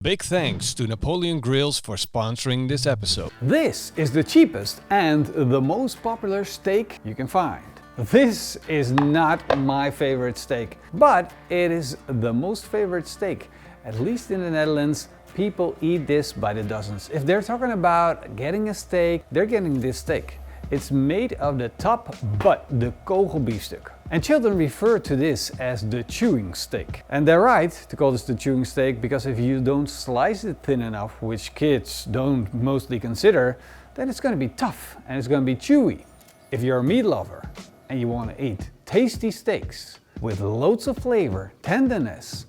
Big thanks to Napoleon Grills for sponsoring this episode. This is the cheapest and the most popular steak you can find. This is not my favorite steak, but it is the most favorite steak. At least in the Netherlands, people eat this by the dozens. If they're talking about getting a steak, they're getting this steak. It's made of the top butt, the kogelbiefstuk. And children refer to this as the chewing steak. And they're right to call this the chewing steak because if you don't slice it thin enough, which kids don't mostly consider, then it's going to be tough and it's going to be chewy. If you're a meat lover and you want to eat tasty steaks with loads of flavor, tenderness,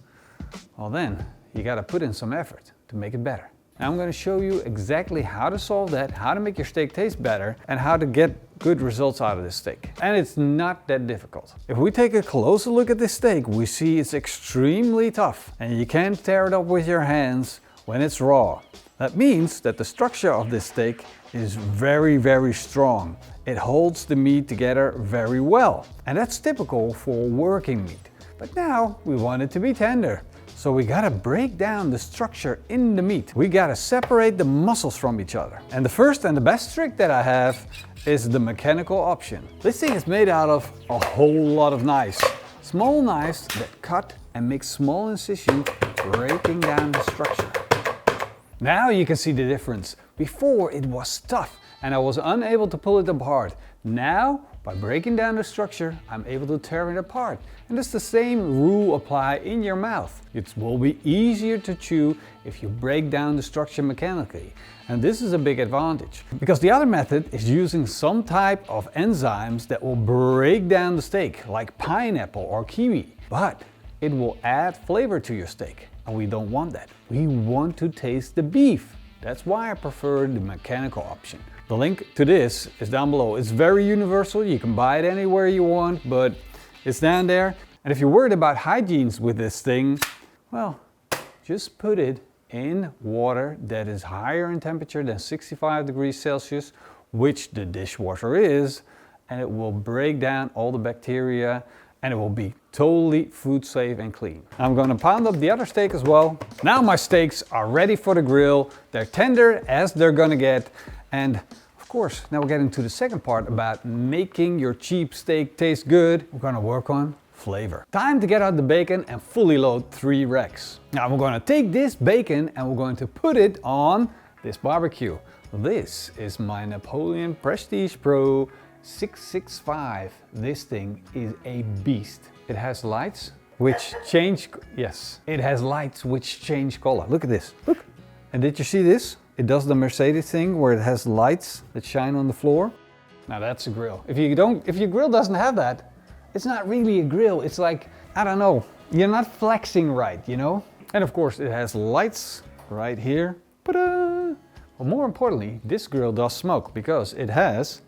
well then you got to put in some effort to make it better. Now I'm going to show you exactly how to solve that, how to make your steak taste better, and how to get good results out of this steak. And it's not that difficult. If we take a closer look at this steak, we see it's extremely tough and you can't tear it up with your hands when it's raw. That means that the structure of this steak is very strong. It holds the meat together very well. And that's typical for working meat. But now we want it to be tender. So we gotta break down the structure in the meat. We gotta separate the muscles from each other. And the first and the best trick that I have is the mechanical option. This thing is made out of a whole lot of knives. Small knives that cut and make small incisions, breaking down the structure. Now you can see the difference. Before it was tough and I was unable to pull it apart. Now, by breaking down the structure, I'm able to tear it apart. And it's the same rule apply in your mouth. It will be easier to chew if you break down the structure mechanically. And this is a big advantage. Because the other method is using some type of enzymes that will break down the steak, like pineapple or kiwi. But it will add flavor to your steak. And we don't want that. We want to taste the beef. That's why I prefer the mechanical option. The link to this is down below. It's very universal. You can buy it anywhere you want, but it's down there. And if you're worried about hygiene with this thing, well, just put it in water that is higher in temperature than 65 degrees Celsius, which the dishwasher is, and it will break down all the bacteria and it will be totally food safe and clean. I'm gonna pound up the other steak as well. Now my steaks are ready for the grill. They're tender as they're gonna get. And of course, now we're getting to the second part about making your cheap steak taste good. We're gonna work on flavor. Time to get out the bacon and fully load 3 racks. Now we're gonna take this bacon and we're going to put it on this barbecue. This is my Napoleon Prestige Pro 665. This thing is a beast. It has lights which change, yes, it has lights which change color. Look at this, look. And did you see this? It does the Mercedes thing where it has lights that shine on the floor. Now that's a grill. If your grill doesn't have that, it's not really a grill. It's like, I don't know, you're not flexing right, you know? And of course it has lights right here. Ta-da! Well, more importantly, this grill does smoke because it has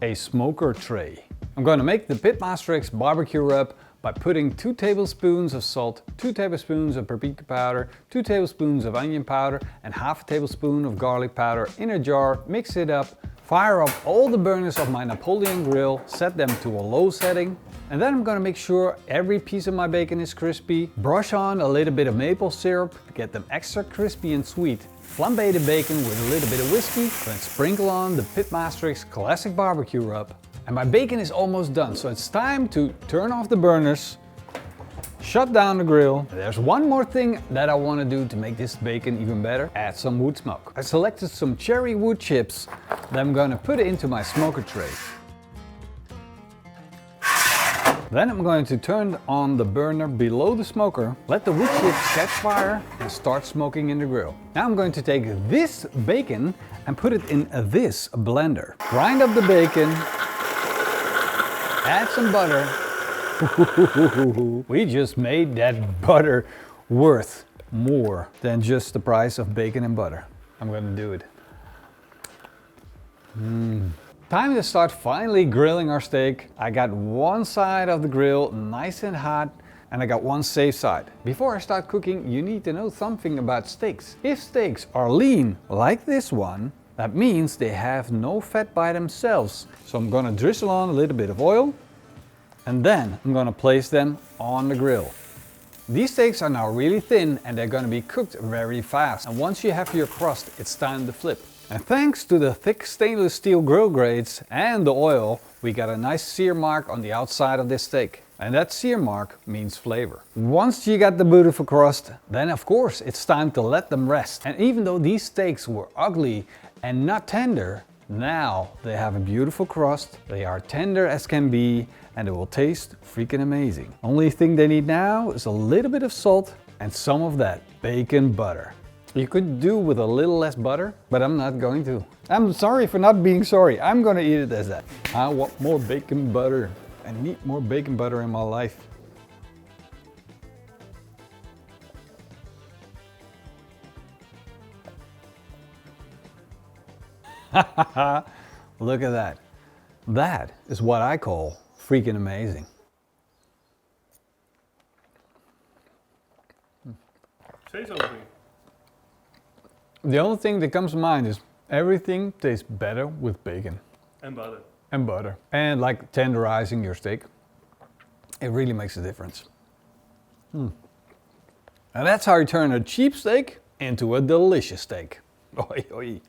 a smoker tray. I'm going to make the PitmasterX barbecue rub by putting 2 tablespoons of salt, 2 tablespoons of paprika powder, 2 tablespoons of onion powder, and half a tablespoon of garlic powder in a jar. Mix it up, fire up all the burners of my Napoleon grill, set them to a low setting, and then I'm going to make sure every piece of my bacon is crispy. Brush on a little bit of maple syrup to get them extra crispy and sweet. Flambe the bacon with a little bit of whiskey, then sprinkle on the PitmasterX classic barbecue rub. And my bacon is almost done, so it's time to turn off the burners, shut down the grill. There's one more thing that I want to do to make this bacon even better. Add some wood smoke. I selected some cherry wood chips that I'm going to put into my smoker tray. Then I'm going to turn on the burner below the smoker, let the wood chips catch fire and start smoking in the grill. Now I'm going to take this bacon and put it in this blender. Grind up the bacon, add some butter. We just made that butter worth more than just the price of bacon and butter. I'm going to do it. Time to start finally grilling our steak. I got one side of the grill nice and hot and I got one safe side. Before I start cooking, you need to know something about steaks. If steaks are lean, like this one, that means they have no fat by themselves. So I'm gonna drizzle on a little bit of oil and then I'm gonna place them on the grill. These steaks are now really thin and they're gonna be cooked very fast. And once you have your crust, it's time to flip. And thanks to the thick stainless steel grill grades and the oil, we got a nice sear mark on the outside of this steak. And that sear mark means flavor. Once you got the beautiful crust, then of course it's time to let them rest. And even though these steaks were ugly and not tender, now they have a beautiful crust, they are tender as can be, and it will taste freaking amazing. Only thing they need now is a little bit of salt and some of that bacon butter. You could do with a little less butter, but I'm not going to. I'm sorry for not being sorry. I'm gonna eat it as that. I want more bacon butter. I need more bacon butter in my life. Look at that. That is what I call freaking amazing. Say something. The only thing that comes to mind is everything tastes better with bacon. And butter. And butter. And like tenderizing your steak. It really makes a difference. And that's how you turn a cheap steak into a delicious steak. Oi, oi.